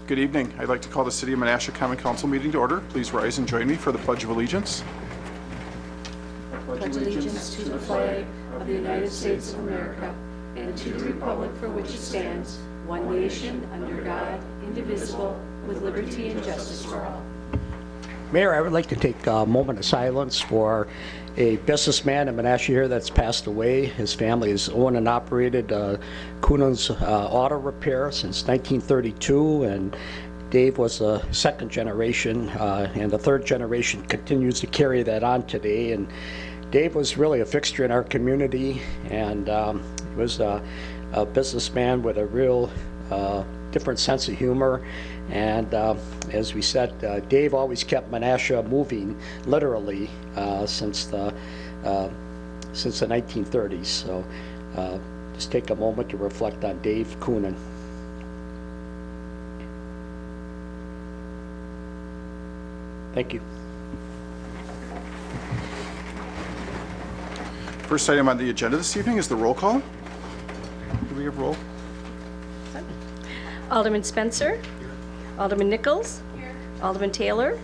Good evening. I'd like to call the City of Menasha Common Council meeting to order. Please rise and join me for the Pledge of Allegiance. Pledge allegiance to the flag of the United States of America and to the republic for which it stands, one nation, under God, indivisible, with liberty and justice for all. Mayor, I would like to take a moment of silence for a businessman in Menasha here that's passed away. His family has owned and operated Kuhnen's Auto Repair since 1932, and Dave was the second generation, and the third generation continues to carry that on today. And Dave was really a fixture in our community, and he was a businessman with a real different sense of humor. And as we said, Dave always kept Menasha moving, literally, since the 1930s. So just take a moment to reflect on Dave Kuhnen. Thank you. First item on the agenda this evening is the roll call. Do we have roll? Alderman Spencer. Alderman Nichols. Here. Alderman Taylor. Here.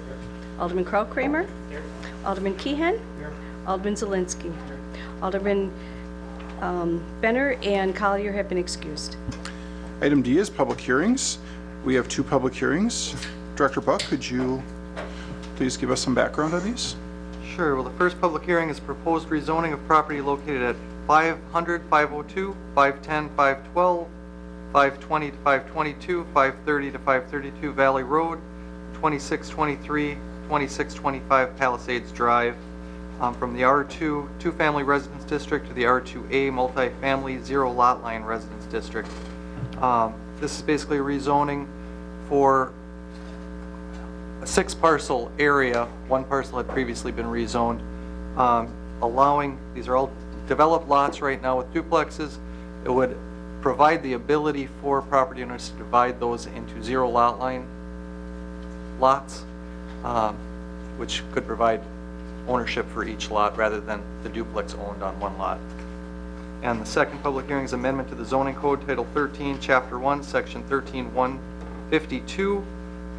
Alderman Kraut-Kramer. Here. Alderman Keehan. Here. Alderman Zielinski. Here. Alderman Benner and Collier have been excused. Item D is public hearings. We have two public hearings. Director Buck, could you please give us some background on these? Sure. Well, the first public hearing is proposed rezoning of property located at 500, 502, 510, 512, 520 to 522, 530 to 532 Valley Road, 2623, 2625 Palisades Drive, from the R2 two-family residence district to the R2A multifamily zero lot line residence district. This is basically rezoning for a 6-parcel area. One parcel had previously been rezoned, allowing, these are all developed lots right now with duplexes. It would provide the ability for property owners to divide those into zero lot line lots, which could provide ownership for each lot rather than the duplex owned on one lot. And the second public hearing is amendment to the zoning code, Title 13, Chapter 1, Section 13152,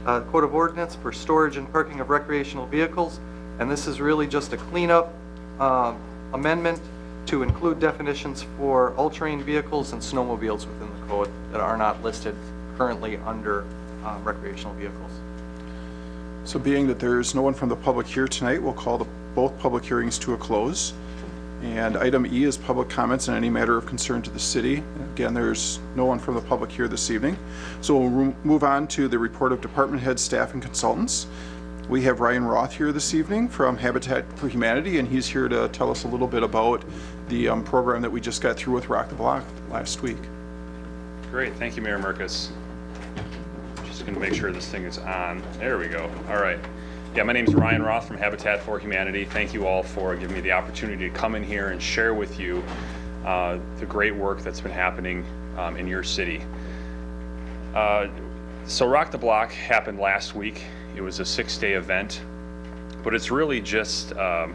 Code of Ordinance for storage and parking of recreational vehicles. And this is really just a cleanup amendment to include definitions for all-terrain vehicles and snowmobiles within the code that are not listed currently under recreational vehicles. So being that there's no one from the public here tonight, we'll call both public hearings to a close. And item E is public comments on any matter of concern to the city. Again, there's no one from the public here this evening. So we'll move on to the report of department heads, staff, and consultants. We have Ryan Roth here this evening from Habitat for Humanity, and he's here to tell us a little bit about the program that we just got through with Rock the Block last week. Great, thank you, Mayor Marcus. Just going to make sure this thing is on. There we go. All right. Yeah, my name is Ryan Roth from Habitat for Humanity. Thank you all for giving me the opportunity to come in here and share with you the great work that's been happening in your city. So Rock the Block happened last week. It was a 6-day event, but it's really just,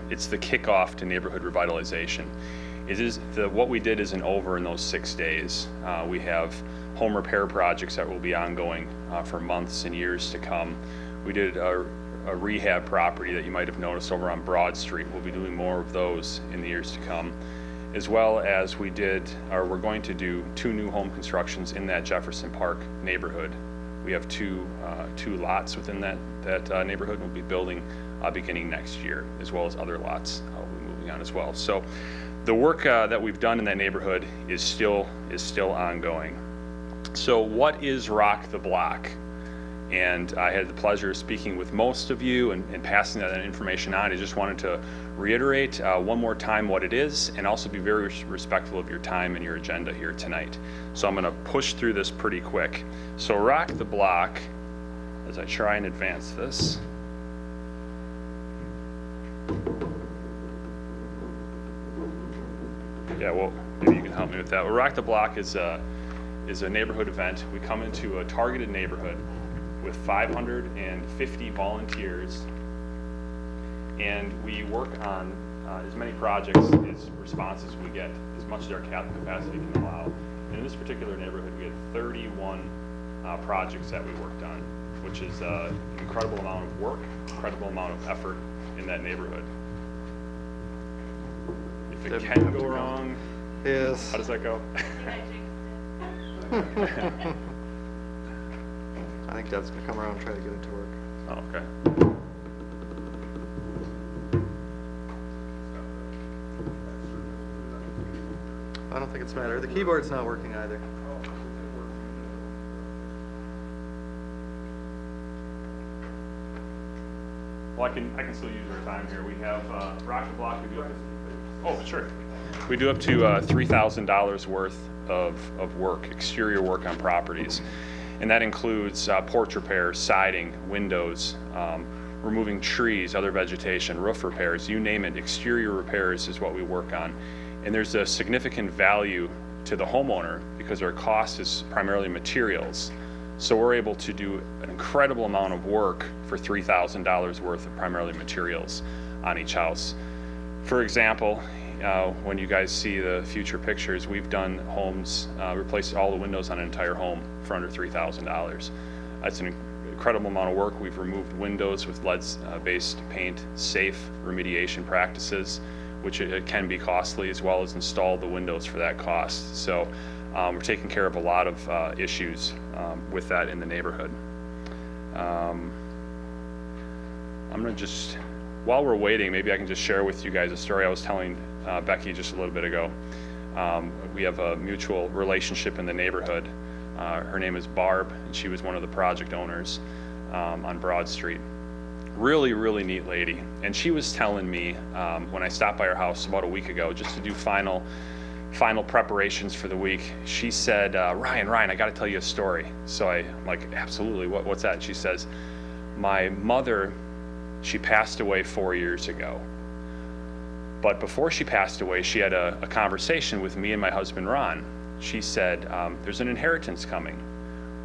it's the kickoff to neighborhood revitalization. It is what we did isn't over in those 6 days. We have home repair projects that will be ongoing for months and years to come. We did a rehab property that you might have noticed over on Broad Street. We'll be doing more of those in the years to come, as well as we're going to do 2 new home constructions in that Jefferson Park neighborhood. We have two lots within that neighborhood we'll be building beginning next year, as well as other lots we'll be moving on as well. So the work that we've done in that neighborhood is still ongoing. So what is Rock the Block? And I had the pleasure of speaking with most of you and passing that information on. I just wanted to reiterate one more time what it is, and also be very respectful of your time and your agenda here tonight. So I'm going to push through this pretty quick. So Rock the Block, as I try and advance this. Yeah, well, maybe you can help me with that. Well, Rock the Block is a neighborhood event. We come into a targeted neighborhood with 550 volunteers, and we work on as many projects as responses we get, as much as our capacity can allow. in this particular neighborhood, we had 31 projects that we worked on, which is an incredible amount of work, incredible amount of effort in that neighborhood. If it can go wrong, Yes. how does that go? I think Deb's gonna come around and try to get it to work. Oh, okay. I don't think it's a matter. The keyboard's not working either. Well, I can still use our time here. We have rocket block. We do up to, oh, sure. We do up to $3,000 worth of work, exterior work on properties, and that includes porch repairs, siding, windows, removing trees, other vegetation, roof repairs, you name it. Exterior repairs is what we work on, and there's a significant value to the homeowner because our cost is primarily materials. So we're able to do an incredible amount of work for $3,000 worth of primarily materials on each house. For example, when you guys see the future pictures, we've done homes, replaced all the windows on an entire home for under $3,000. That's an incredible amount of work. We've removed windows with lead-based paint, safe remediation practices, which it can be costly, as well as install the windows for that cost. So we're taking care of a lot of issues with that in the neighborhood. I'm gonna just, while we're waiting, maybe I can just share with you guys a story I was telling Becky just a little bit ago. We have a mutual relationship in the neighborhood. Her name is Barb, and she was one of the project owners on Broad Street. Really, really neat lady. And she was telling me when I stopped by her house about a week ago, just to do final preparations for the week, she said, Ryan, I got to tell you a story. So I'm like, absolutely, what's that? She says, my mother, she passed away 4 years ago. But before she passed away, she had a conversation with me and my husband, Ron. She said, there's an inheritance coming.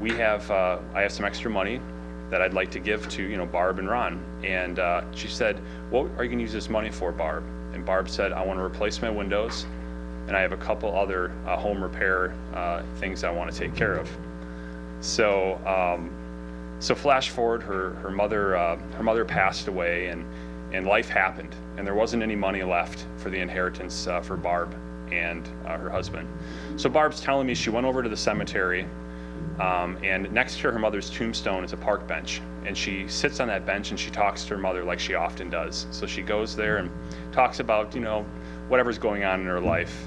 I have some extra money that I'd like to give to, Barb and Ron. And she said, what are you gonna use this money for, Barb? And Barb said, I want to replace my windows, and I have a couple other home repair things I want to take care of. So flash forward, her mother passed away, and life happened, and there wasn't any money left for the inheritance for Barb and her husband. So Barb's telling me she went over to the cemetery, and next to her mother's tombstone is a park bench, and she sits on that bench and she talks to her mother like she often does. So she goes there and talks about whatever's going on in her life.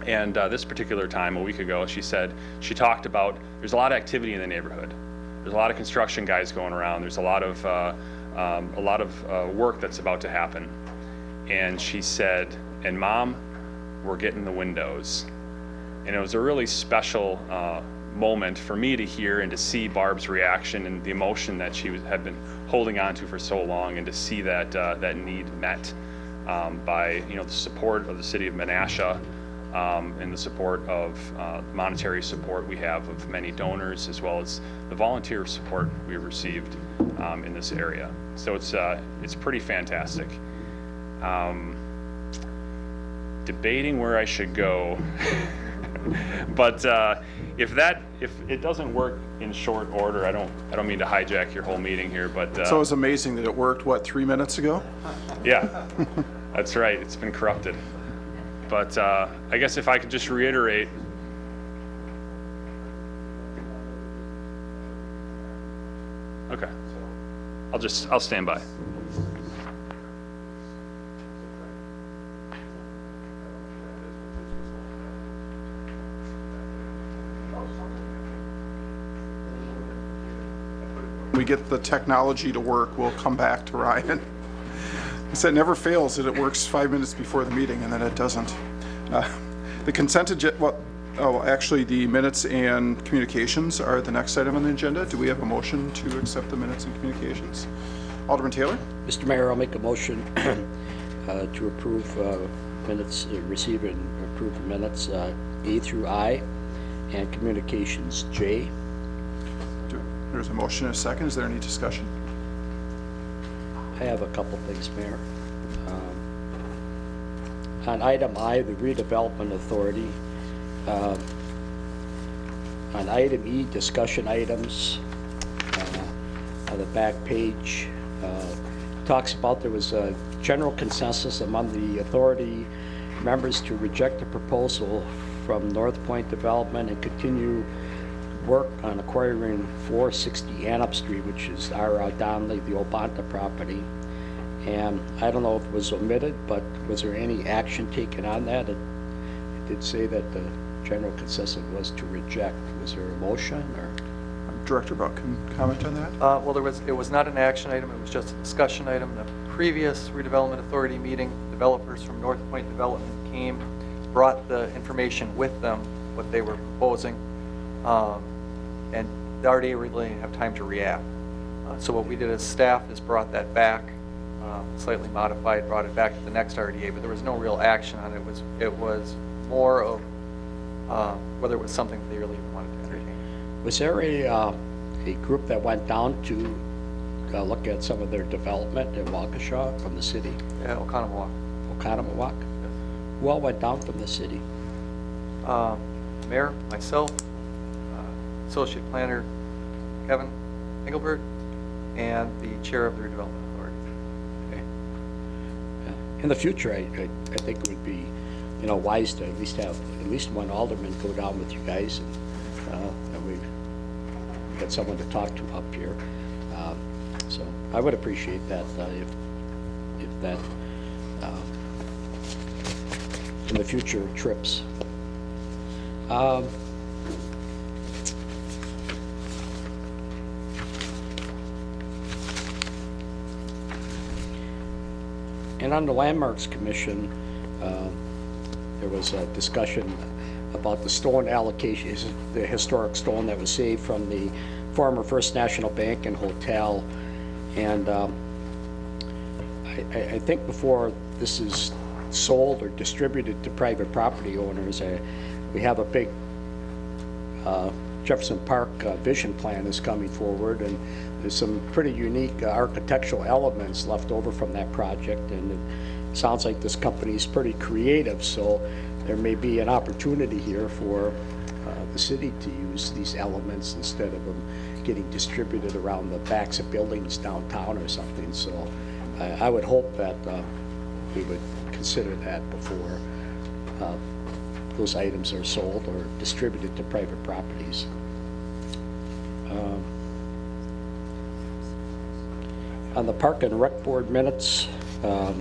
And this particular time, a week ago, she said she talked about there's a lot of activity in the neighborhood. There's a lot of construction guys going around. There's a lot of work that's about to happen. And she said, and Mom, we're getting the windows. And it was a really special moment for me to hear and to see Barb's reaction and the emotion that she had been holding on to for so long, and to see that need met by the support of the city of Menasha, and the support of monetary support we have of many donors, as well as the volunteer support we received in this area. So it's pretty fantastic. Debating where I should go, but if it doesn't work in short order, I don't mean to hijack your whole meeting here, but So it was amazing that it worked, 3 minutes ago? yeah, that's right. It's been corrupted. But I guess if I could just reiterate, okay, I'll stand by. We get the technology to work, we'll come back to Ryan. So it never fails that it works 5 minutes before the meeting, and then it doesn't. The consent agenda, actually, the minutes and communications are the next item on the agenda. Do we have a motion to accept the minutes and communications? Alderman Taylor? Mr. Mayor, I'll make a motion to approve minutes, receive and approve the minutes A through I, and communications J. There's a motion and a second. Is there any discussion? I have a couple things, Mayor. On item I, the redevelopment authority, On item E, discussion items, on the back page, talks about there was a general consensus among the authority members to reject the proposal from North Point Development and continue work on acquiring 460 Annap Street, which is our Donnelly, the Obanta property. And I don't know if it was omitted, but was there any action taken on that? It did say that the general consensus was to reject. Was there a motion, or? Director Buck can comment on that. Well, it was not an action item, it was just a discussion item. The previous redevelopment authority meeting, developers from North Point Development came, brought the information with them, what they were proposing, and the RDA really didn't have time to react. So what we did as staff is brought that back, slightly modified, brought it back to the next RDA, but there was no real action on it. It was more of whether it was something that they really wanted to entertain. Was there a group that went down to look at some of their development in Waukesha from the city? Yeah, Oconomowoc. Oconomowoc? Who all went down from the city? Mayor, myself, Associate Planner Kevin Engelbert, and the Chair of the Redevelopment Authority. Okay. In the future, I think it would be, wise to at least have at least one alderman go down with you guys, and we get someone to talk to up here. So I would appreciate that if that in the future trips. And on the Landmarks Commission, there was a discussion about the stone allocation, the historic stone that was saved from the former First National Bank and Hotel. And I think before this is sold or distributed to private property owners, we have a big Jefferson Park vision plan is coming forward, and there's some pretty unique architectural elements left over from that project, and it sounds like this company is pretty creative, so there may be an opportunity here for the city to use these elements instead of them getting distributed around the backs of buildings downtown or something. So I would hope that we would consider that before those items are sold or distributed to private properties. On the Park and Rec Board minutes, there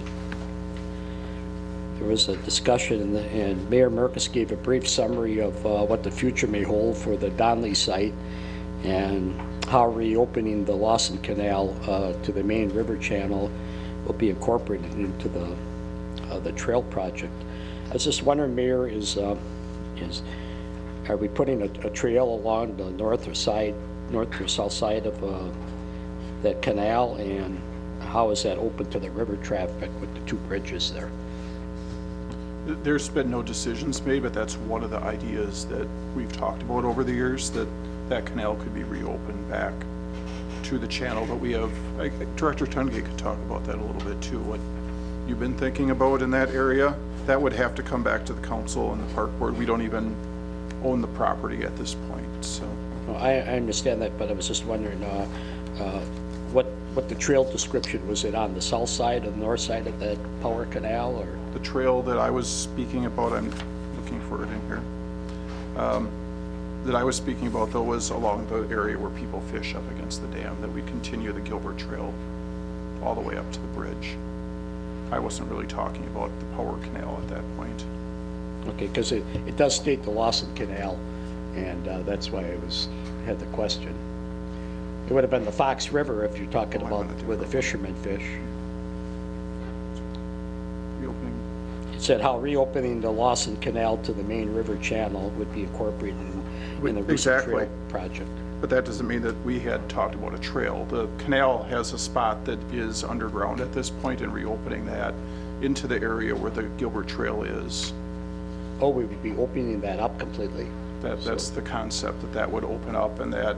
was a discussion, and Mayor Merkus gave a brief summary of what the future may hold for the Donnelly site and how reopening the Lawson Canal to the main river channel will be incorporated into the trail project. I was just wondering, Mayor, are we putting a trail along the north or south side of that canal, and how is that open to the river traffic with the two bridges there? There's been no decisions made, but that's one of the ideas that we've talked about over the years, that canal could be reopened back to the channel. But we have, Director Tungate could talk about that a little bit too, what you've been thinking about in that area. That would have to come back to the council and the park board. We don't even own the property at this point, so. Well, I understand that, but I was just wondering what the trail description, was it on the south side or the north side of that power canal, or? The trail that I was speaking about, I'm looking for it in here, that I was speaking about though was along the area where people fish up against the dam, that we continue the Gilbert Trail all the way up to the bridge. I wasn't really talking about the power canal at that point. Okay, because it does state the Lawson Canal, and that's why I had the question. It would have been the Fox River if you're talking about where the fishermen fish. Reopening. It said how reopening the Lawson Canal to the main river channel would be incorporated in the recent Exactly. trail project. But that doesn't mean that we had talked about a trail. The canal has a spot that is underground at this point, and reopening that into the area where the Gilbert Trail is. Oh, we would be opening that up completely. That's the concept, that would open up and that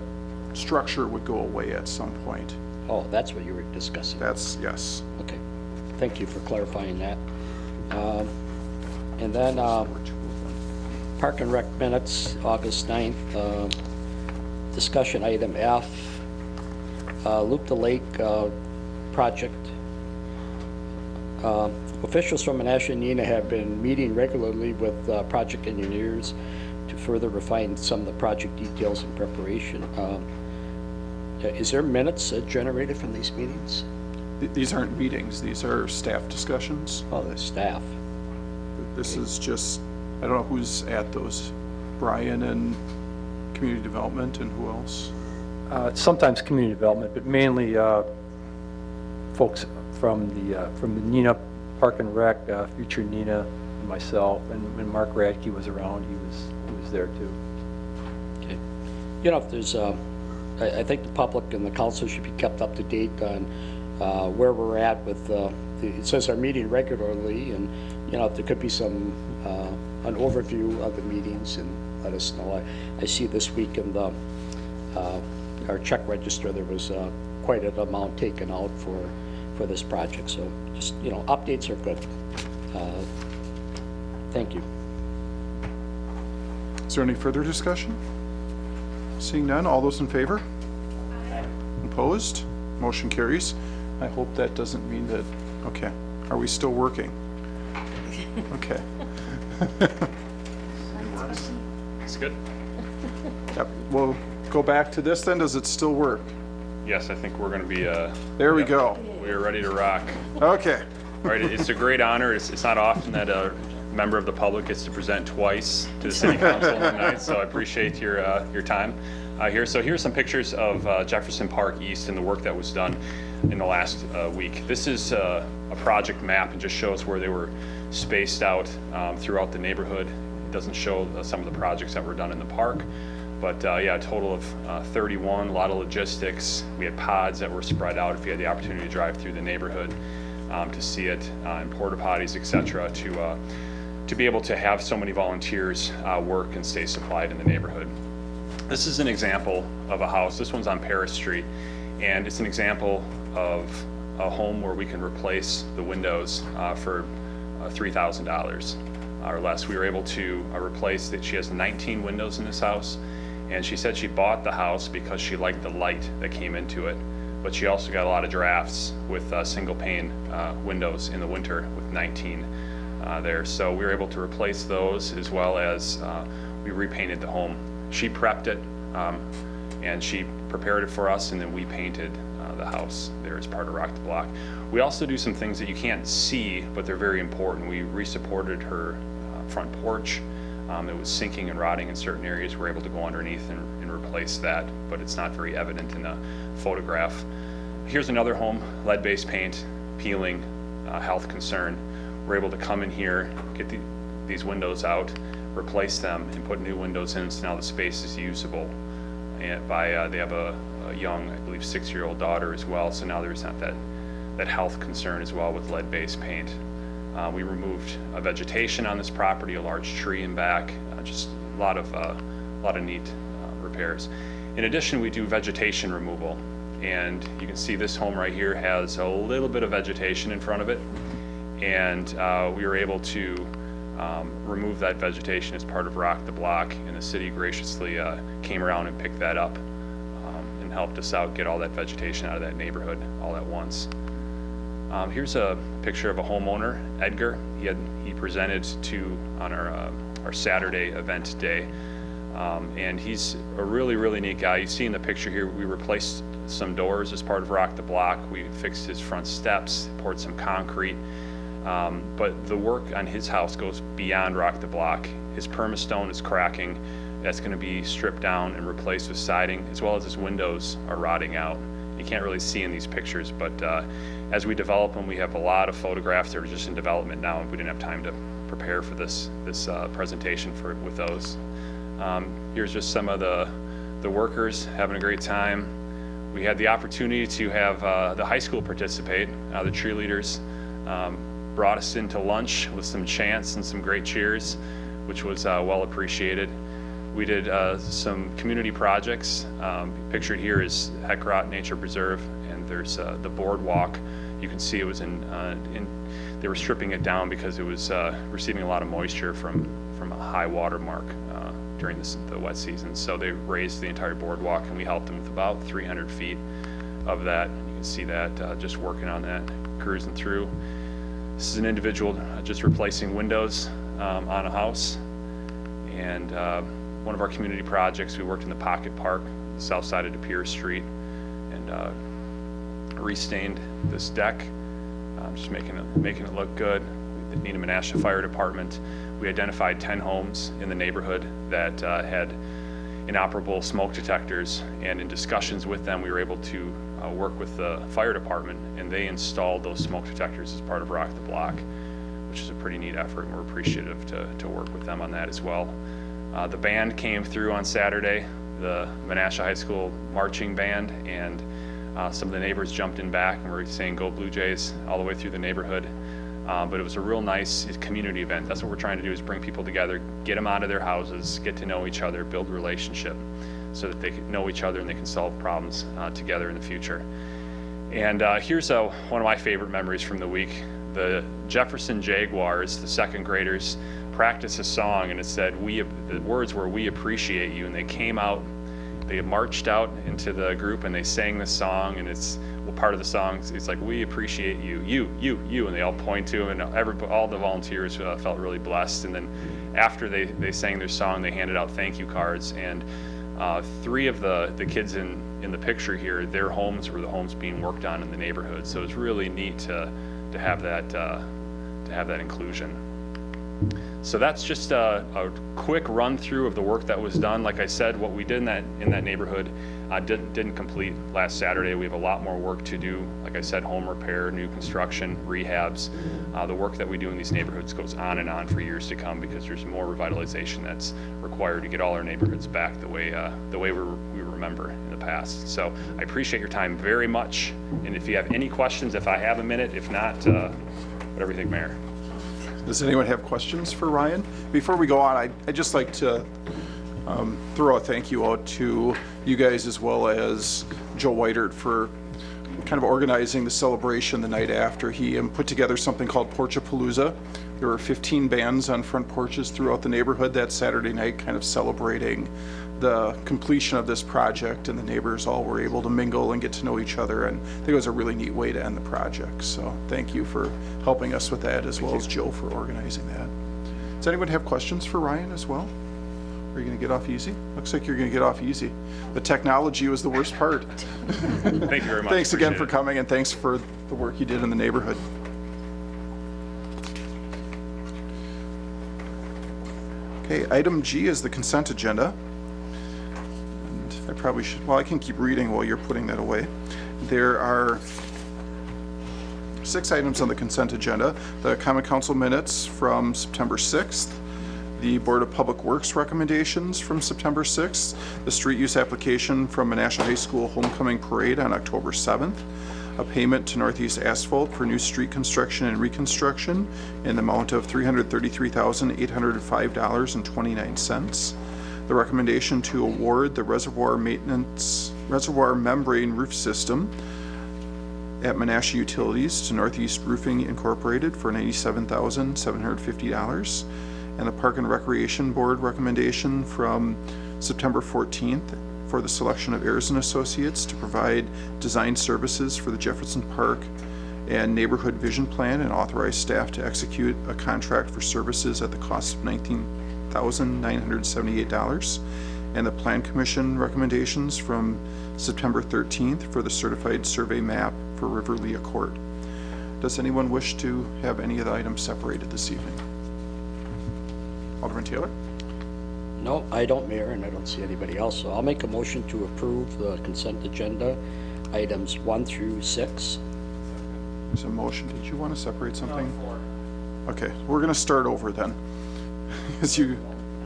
structure would go away at some point. Oh, that's what you were discussing. That's, yes. Okay, thank you for clarifying that. And then Park and Rec minutes, August 9th. Discussion item F, Loop the Lake project. Officials from Menasha and Neenah have been meeting regularly with project engineers to further refine some of the project details and preparation. Is there minutes generated from these meetings? These aren't meetings, these are staff discussions. Oh, the staff. This is just, I don't know who's at those. Brian and Community Development and who else? Sometimes community development, but mainly folks from the Neenah Park and Rec, future Neenah, and myself, and when Mark Radke was around, he was there too. Okay. You know, if there's, I think the public and the council should be kept up to date on where we're at with, it says our meeting regularly, and, you know, if there could be some, an overview of the meetings, and let us know. I see this week in the, our check register, there was quite an amount taken out for this project, so just, you know, updates are good. Thank you. Is there any further discussion? Seeing none, all those in favor? Aye. Opposed? Motion carries. I hope that doesn't mean that, okay. Are we still working? Okay. It's good? Yep, we'll go back to this then. Does it still work? Yes, I think we're going to be, There we go. we are ready to rock. Okay. All right, it's a great honor. It's not often that a member of the public gets to present twice to the city council in one night, so I appreciate your time here. So here's some pictures of Jefferson Park East and the work that was done in the last week. This is a project map and just shows where they were spaced out throughout the neighborhood. It doesn't show some of the projects that were done in the park, but yeah, a total of 31, a lot of logistics. We had pods that were spread out if you had the opportunity to drive through the neighborhood to see it, and porta potties, etc., to be able to have so many volunteers work and stay supplied in the neighborhood. This is an example of a house. This one's on Paris Street, and it's an example of a home where we can replace the windows for $3,000 or less. We were able to replace that. She has 19 windows in this house, and she said she bought the house because she liked the light that came into it, but she also got a lot of drafts with single pane windows in the winter with 19 there. So we were able to replace those, as well as we repainted the home. She prepped it and she prepared it for us, and then we painted the house there as part of Rock the Block. We also do some things that you can't see, but they're very important. We re-supported her front porch. It was sinking and rotting in certain areas. We're able to go underneath and replace that, but it's not very evident in the photograph. Here's another home, lead-based paint, peeling, health concern. We're able to come in here, get these windows out, replace them, and put new windows in, so now the space is usable. And they have a young, I believe, 6-year-old daughter as well, so now there's not that health concern as well with lead-based paint. We removed vegetation on this property, a large tree in back, just a lot of neat repairs. In addition, we do vegetation removal, and you can see this home right here has a little bit of vegetation in front of it, and we were able to remove that vegetation as part of Rock the Block, and the city graciously came around and picked that up and helped us out get all that vegetation out of that neighborhood all at once. Here's a picture of a homeowner, Edgar. He presented on our Saturday event day, and he's a really neat guy. You see in the picture here, we replaced some doors as part of Rock the Block. We fixed his front steps, poured some concrete. But the work on his house goes beyond Rock the Block. His permastone is cracking. That's going to be stripped down and replaced with siding, as well as his windows are rotting out. You can't really see in these pictures, but as we develop them, we have a lot of photographs that are just in development now, and we didn't have time to prepare for this presentation with those. Here's just some of the workers having a great time. We had the opportunity to have the high school participate. The cheerleaders brought us into lunch with some chants and some great cheers, which was well appreciated. We did some community projects. Pictured here is Heckrot Nature Preserve, and there's the boardwalk. You can see it was they were stripping it down because it was receiving a lot of moisture from from a high water mark during the wet season. So they raised the entire boardwalk, and we helped them with about 300 feet of that. You can see that just working on that, cruising through. This is an individual just replacing windows on a house. And one of our community projects, we worked in the Pocket Park, south side of De Pere Street, and restained this deck, just making it look good. The Neenah Menasha Fire Department, we identified 10 homes in the neighborhood that had inoperable smoke detectors, and in discussions with them, we were able to work with the fire department, and they installed those smoke detectors as part of Rock the Block, which is a pretty neat effort, and we're appreciative to work with them on that as well. The band came through on Saturday, the Menasha High School marching band, and some of the neighbors jumped in back and were saying "Go Blue Jays" all the way through the neighborhood. But it was a real nice community event. That's what we're trying to do, is bring people together, get them out of their houses, get to know each other, build a relationship so that they can know each other and they can solve problems together in the future. And here's one of my favorite memories from the week. The Jefferson Jaguars, the second graders, practiced a song, and it said, the words were, "We appreciate you," and they came out, they marched out into the group and they sang this song, and part of the song, it's like, "We appreciate you, you," and they all point to him, and all the volunteers felt really blessed. And then after they sang their song, they handed out thank you cards, and 3 of the kids in the picture here, their homes were the homes being worked on in the neighborhood. So it's really neat to have that inclusion. So that's just a quick run through of the work that was done. Like I said, what we did in that neighborhood didn't complete last Saturday. We have a lot more work to do. Like I said, home repair, new construction, rehabs. The work that we do in these neighborhoods goes on and on for years to come, because there's more revitalization that's required to get all our neighborhoods back the way we remember in the past. So I appreciate your time very much. And if you have any questions, if I have a minute, if not, whatever you think, Mayor. Does anyone have questions for Ryan? Before we go on, I'd just like to throw a thank you out to you guys, as well as Joe Whitert, for kind of organizing the celebration the night after. He put together something called Porchapalooza. There were 15 bands on front porches throughout the neighborhood that Saturday night, kind of celebrating the completion of this project, and the neighbors all were able to mingle and get to know each other, and I think it was a really neat way to end the project. So thank you for helping us with that, as well as Joe for organizing that. Does anyone have questions for Ryan as well? Are you going to get off easy? Looks like you're going to get off easy. The technology was the worst part. Thank you very much. Thanks again for Appreciate it. coming, and thanks for the work you did in the neighborhood. Okay, item G is the consent agenda. I probably should, well, I can keep reading while you're putting that away. There are 6 items on the consent agenda: the Common Council minutes from September 6th, the Board of Public Works recommendations from September 6th, the street use application from Menasha High School Homecoming Parade on October 7th, a payment to Northeast Asphalt for new street construction and reconstruction in the amount of $333,805.29, the recommendation to award the reservoir membrane roof system at Menasha Utilities to Northeast Roofing Incorporated for $97,750, and the Park and Recreation Board recommendation from September 14th for the selection of Ayers and Associates to provide design services for the Jefferson Park and Neighborhood Vision Plan, and authorize staff to execute a contract for services at the cost of $19,978, and the Plan Commission recommendations from September 13th for the certified survey map for River Leah Court. Does anyone wish to have any of the items separated this evening? Alderman Taylor? No, I don't, Mayor, and I don't see anybody else, so I'll make a motion to approve the consent agenda, items 1 through 6. There's a motion. Did you want to separate something? No, 4. Okay, we're going to start over then. As you,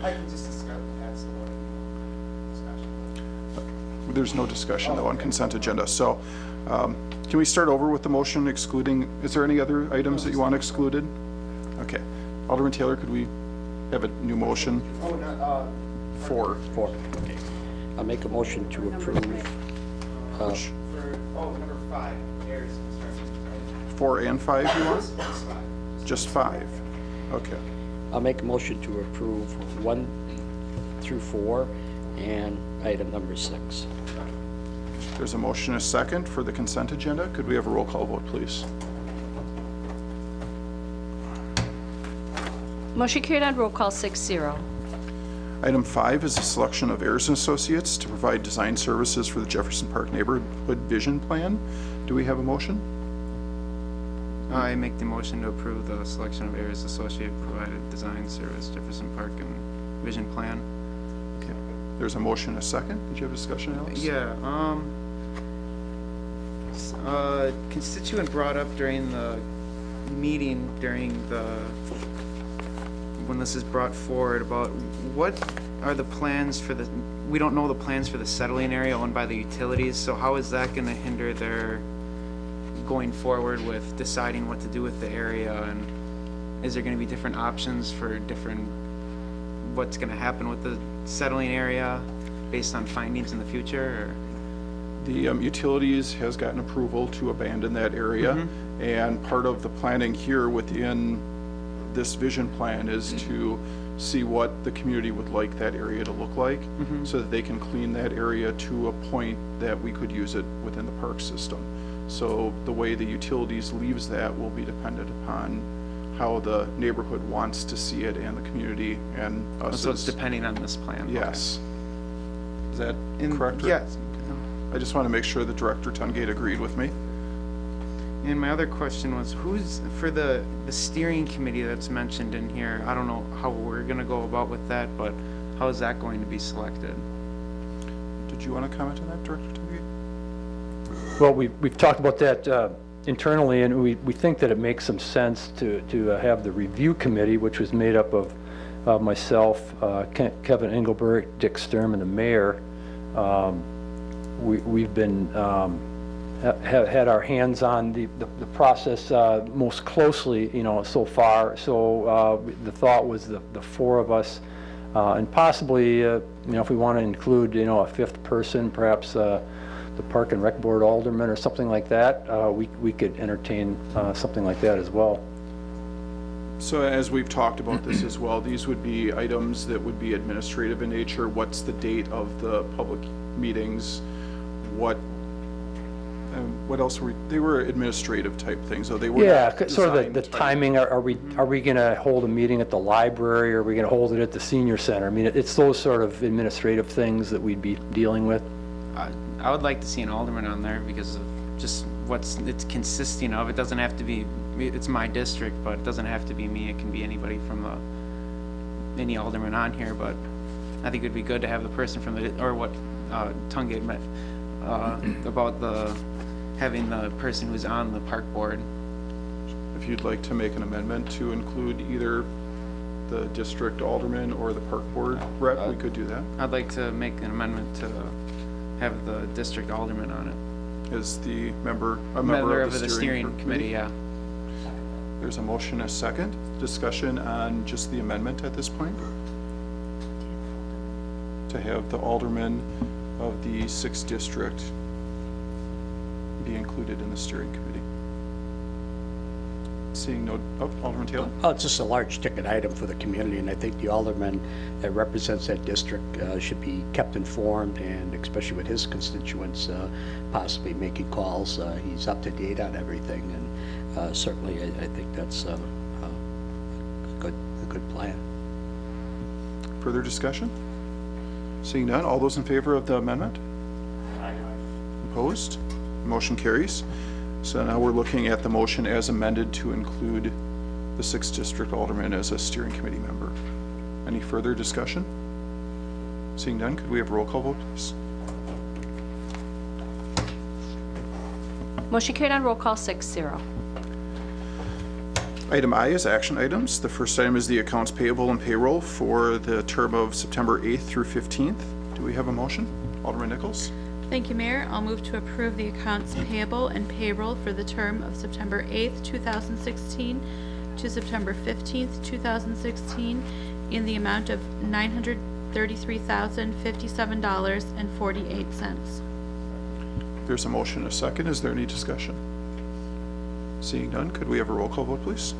I can just discuss, add some more discussion. there's no discussion though on consent agenda. So can we start over with the motion excluding, is there any other items that you want excluded? Okay. Alderman Taylor, could we have a new motion? Oh, no, 4. 4, okay. I'll make a motion to approve. for, number 5, Ayers Construction. 4 and 5 you want? Just 5. Just 5. Okay. I'll make a motion to approve 1 through 4 and item number 6. There's a motion and a second for the consent agenda. Could we have a roll call vote, please? Motion carried on roll call 6-0. Item 5 is a selection of Ayers and Associates to provide design services for the Jefferson Park Neighborhood Vision Plan. Do we have a motion? I make the motion to approve the selection of Ayers Associate provided design service Jefferson Park and Vision Plan. Okay. There's a motion and a second. Did you have a discussion, Alex? Yeah, constituent brought up during the meeting, when this is brought forward, about what are the plans for the, we don't know the plans for the settling area owned by the utilities, so how is that gonna hinder their going forward with deciding what to do with the area, and is there gonna be different options for what's gonna happen with the settling area based on findings in the future, or? The utilities has gotten approval to abandon that area, and part of the planning here within this vision plan is to see what the community would like that area to look like, so that they can clean that area to a point that we could use it within the park system. So the way the utilities leaves that will be dependent upon how the neighborhood wants to see it and the community and us. So it's depending on this plan? Okay. Yes. Is that correct? Yes. I just want to make sure that Director Tungate agreed with me. And my other question was, who's, for the steering committee that's mentioned in here, I don't know how we're gonna go about with that, but how is that going to be selected? Did you want to comment on that, Director Tungate? Well, we've talked about that internally, and we think that it makes some sense to have the review committee, which was made up of myself, Kevin Engelbert, Dick Sturm, and the mayor. We've been had our hands on the process most closely, so far. So the thought was the 4 of us, and possibly, if we want to include, a 5th person, perhaps the Park and Rec Board alderman or something like that, we could entertain something like that as well. So as we've talked about this as well, these would be items that would be administrative in nature. What's the date of the public meetings? What else were they were administrative type things, so they were not sort of the design type. timing. Are we going to hold a meeting at the library, or are we going to hold it at the senior center? I mean, it's those sort of administrative things that we'd be dealing with. I would like to see an alderman on there because of just it's consisting of. It doesn't have to be, it's my district, but it doesn't have to be me. It can be anybody from any alderman on here, but I think it'd be good to have the person from or what Tungate meant about having the person who's on the park board. If you'd like to make an amendment to include either the district alderman or the park board rep, we could do that. I'd like to make an amendment to have the district alderman on it. As a member of the steering committee, yeah. There's a motion and a second. Discussion on just the amendment at this point? To have the alderman of the 6th district be included in the steering committee. Seeing no, Alderman Taylor? Oh, it's just a large ticket item for the community, and I think the alderman that represents that district should be kept informed, and especially with his constituents possibly making calls. He's up to date on everything, and certainly I think that's a good plan. Further discussion? Seeing none, all those in favor of the amendment? Aye. Opposed? Motion carries. So now we're looking at the motion as amended to include the 6th district alderman as a steering committee member. Any further discussion? Seeing none, could we have a roll call vote, please? Motion carried on roll call 6-0. Item I is action items. The first item is the accounts payable and payroll for the term of September 8th through 15th. Do we have a motion? Alderman Nichols? Thank you, Mayor. I'll move to approve the accounts payable and payroll for the term of September 8th, 2016 to September 15th, 2016 in the amount of $933,057.48. There's a motion and a second. Is there any discussion? Seeing none, could we have a roll call vote, please?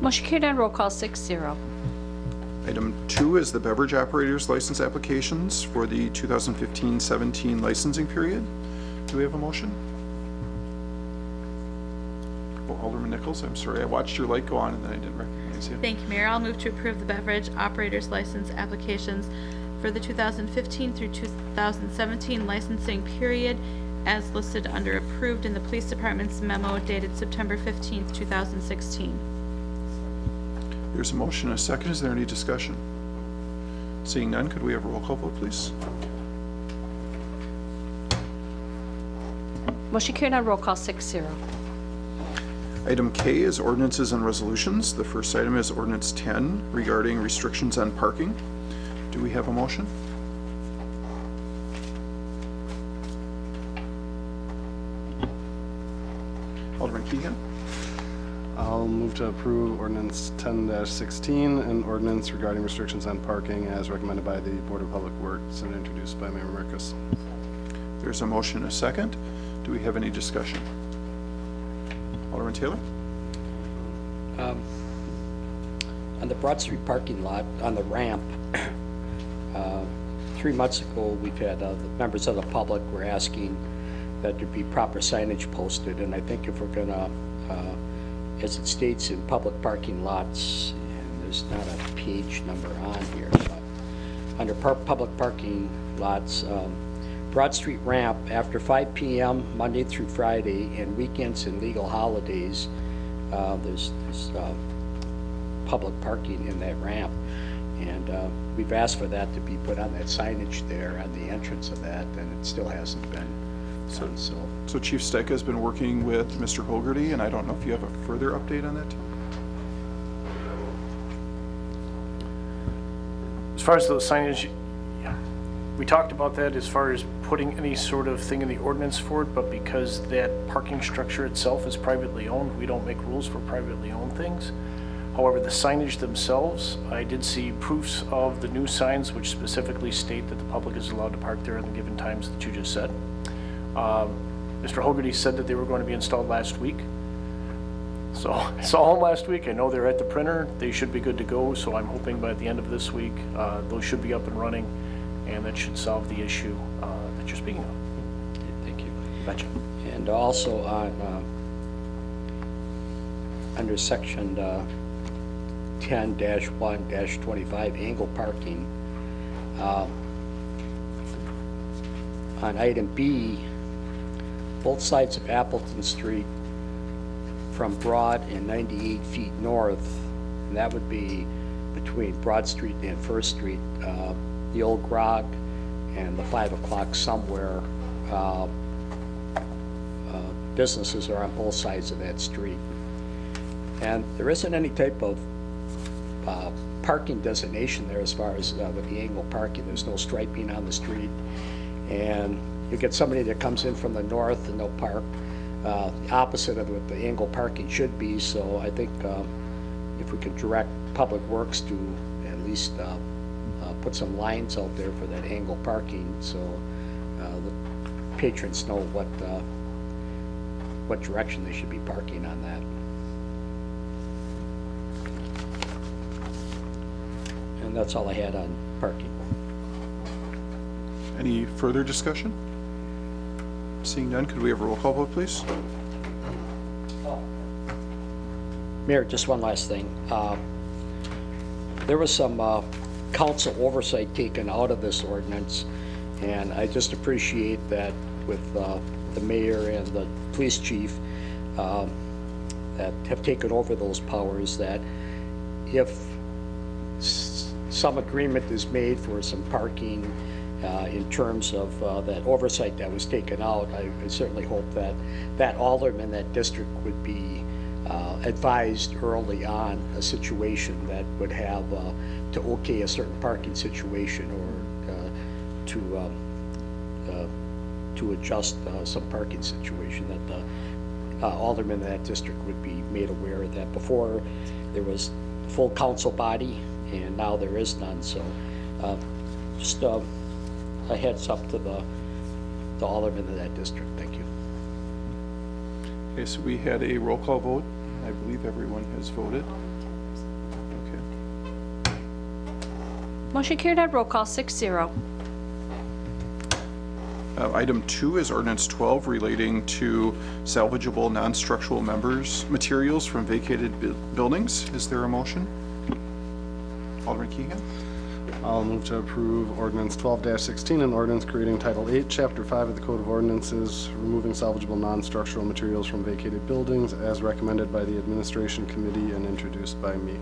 Motion carried on roll call 6-0. Item 2 is the beverage operators license applications for the 2015-17 licensing period. Do we have a motion? Oh, Alderman Nichols, I'm sorry, I watched your light go on and then I didn't recognize you. Thank you, Mayor. I'll move to approve the beverage operators license applications for the 2015 through 2017 licensing period as listed under approved in the Police Department's memo dated September 15th, 2016. There's a motion, a second. Is there any discussion? Seeing none, could we have a roll call vote, please? Motion carried on roll call 6-0. Item K is ordinances and resolutions. The first item is ordinance 10 regarding restrictions on parking. Do we have a motion? Alderman Keegan? I'll move to approve ordinance 10-16 and ordinance regarding restrictions on parking as recommended by the Board of Public Works and introduced by Mayor Marcus. There's a motion, a second. Do we have any discussion? Alderman Taylor? On the Broad Street parking lot, on the ramp, 3 months ago, we've had the members of the public were asking that there be proper signage posted, and I think if we're gonna, as it states in public parking lots, and there's not a page number on here, but under public parking lots, Broad Street ramp after 5 p.m. Monday through Friday and weekends and legal holidays, there's public parking in that ramp. And we've asked for that to be put on that signage there on the entrance of that, and it still hasn't been done, so. So Chief Stecca has been working with Mr. Hogarty, and I don't know if you have a further update on that, Tim? As far as those signage, we talked about that as far as putting any sort of thing in the ordinance for it, but because that parking structure itself is privately owned, we don't make rules for privately owned things. However, the signage themselves, I did see proofs of the new signs which specifically state that the public is allowed to park there at the given times that you just said. Mr. Hogarty said that they were going to be installed last week. So I saw them last week. I know they're at the printer. They should be good to go. So I'm hoping by the end of this week, those should be up and running, and that should solve the issue that you're speaking of. Thank you. Betcha. And also on, under section 10-1-25, angle parking, on item B, both sides of Appleton Street from Broad and 98 feet north, and that would be between Broad Street and First Street, the old grog and the 5 o'clock somewhere, businesses are on both sides of that street. And there isn't any type of parking designation there as far as with the angle parking. There's no striping on the street. And you get somebody that comes in from the north and they'll park the opposite of what the angle parking should be. So I think if we could direct Public Works to at least put some lines out there for that angle parking, so the patrons know what direction they should be parking on that. And that's all I had on parking. Any further discussion? Seeing none, could we have a roll call vote, please? Mayor, just one last thing. There was some council oversight taken out of this ordinance, and I just appreciate that with the mayor and the police chief that have taken over those powers, that if some agreement is made for some parking in terms of that oversight that was taken out, I certainly hope that that alderman, that district would be advised early on a situation that would have to okay a certain parking situation or to adjust some parking situation, that the alderman in that district would be made aware of that. Before there was full council body and now there is none, so just a heads up to the alderman of that district. Thank you. Okay, so we had a roll call vote. I believe everyone has voted. Motion carried on roll call 6-0. Item 2 is ordinance 12 relating to salvageable non-structural materials from vacated buildings. Is there a motion? Alderman Keegan? I'll move to approve ordinance 12-16, an ordinance creating Title 8, Chapter 5 of the Code of Ordinances, removing salvageable non-structural materials from vacated buildings as recommended by the Administration Committee and introduced by me.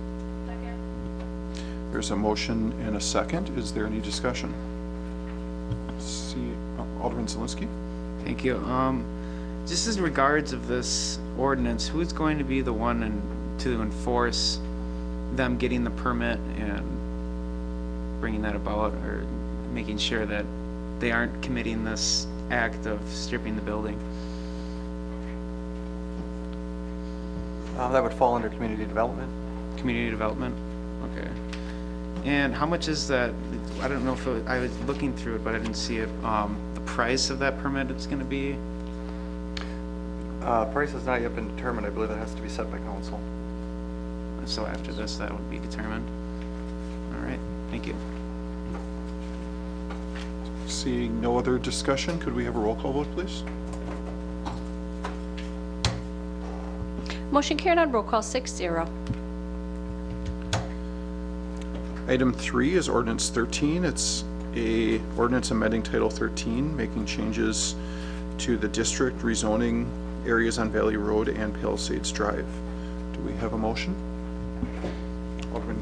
There's a motion and a second. Is there any discussion? Alderman Zielinski? Thank you. Just in regards of this ordinance, who's going to be the one to enforce them getting the permit and bringing that about, or making sure that they aren't committing this act of stripping the building? That would fall under community development. Community development? Okay. And how much is that? I don't know if I was looking through it, but I didn't see it. The price of that permit it's going to be? Price has not yet been determined. I believe that has to be set by council. So after this, that would be determined. All right. Thank you. Seeing no other discussion, could we have a roll call vote, please? Motion carried on roll call 6-0. Item 3 is ordinance 13. It's a ordinance amending Title 13, making changes to the district rezoning areas on Valley Road and Palisades Drive. Do we have a motion? Alderman,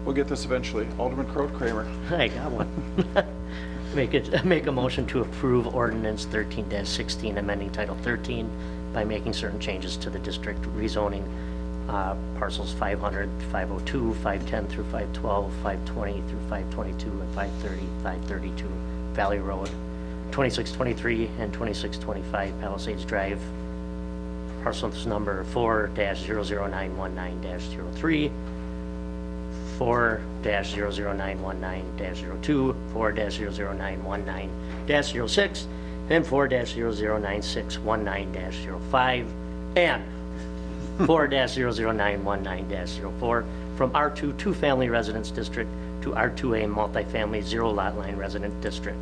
we'll get this eventually. Alderman Kramer. I got one. Make a motion to approve ordinance 13-16, amending Title 13 by making certain changes to the district rezoning parcels 500, 502, 510 through 512, 520 through 522, and 530, 532 Valley Road, 2623 and 2625 Palisades Drive, parcels number 4-00919-03, 4-00919-02, 4-00919-06, and 4-0099619-05, and 4-00919-04 from R2 two-family residence district to R2A multifamily zero lot line resident district,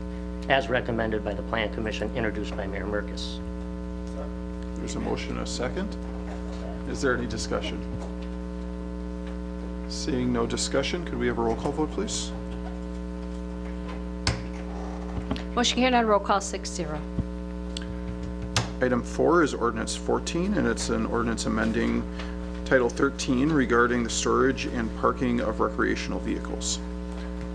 as recommended by the Plan Commission, introduced by Mayor Merkes. There's a motion and a second. Is there any discussion? Seeing no discussion, could we have a roll call vote, please? Motion carried on roll call 6-0. Item 4 is ordinance 14, and it's an ordinance amending Title 13 regarding the storage and parking of recreational vehicles.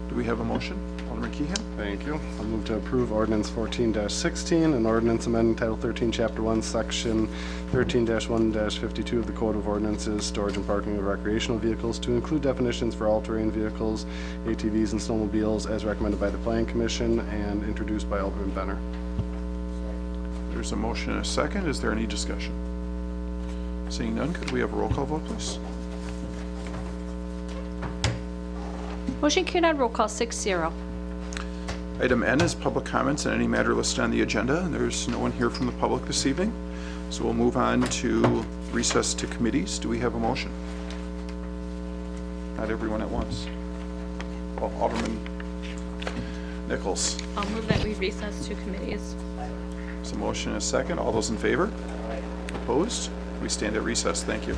Do we have a motion? Alderman Keehan? Thank you. I'll move to approve ordinance 14-16, an ordinance amending Title 13, Chapter 1, Section 13-1-52 of the Code of Ordinances, storage and parking of recreational vehicles, to include definitions for all-terrain vehicles, ATVs, and snowmobiles, as recommended by the Plan Commission and introduced by Alderman Benner. There's a motion and a second. Is there any discussion? Seeing none, could we have a roll call vote, please? Motion carried on roll call 6-0. Item N is public comments on any matter listed on the agenda, and there's no one here from the public this evening. So we'll move on to recess to committees. Do we have a motion? Not everyone at once. Well, Alderman Nichols. I'll move that we recess to committees. There's a motion and a second. All those in favor? Opposed? We stand at recess. Thank you.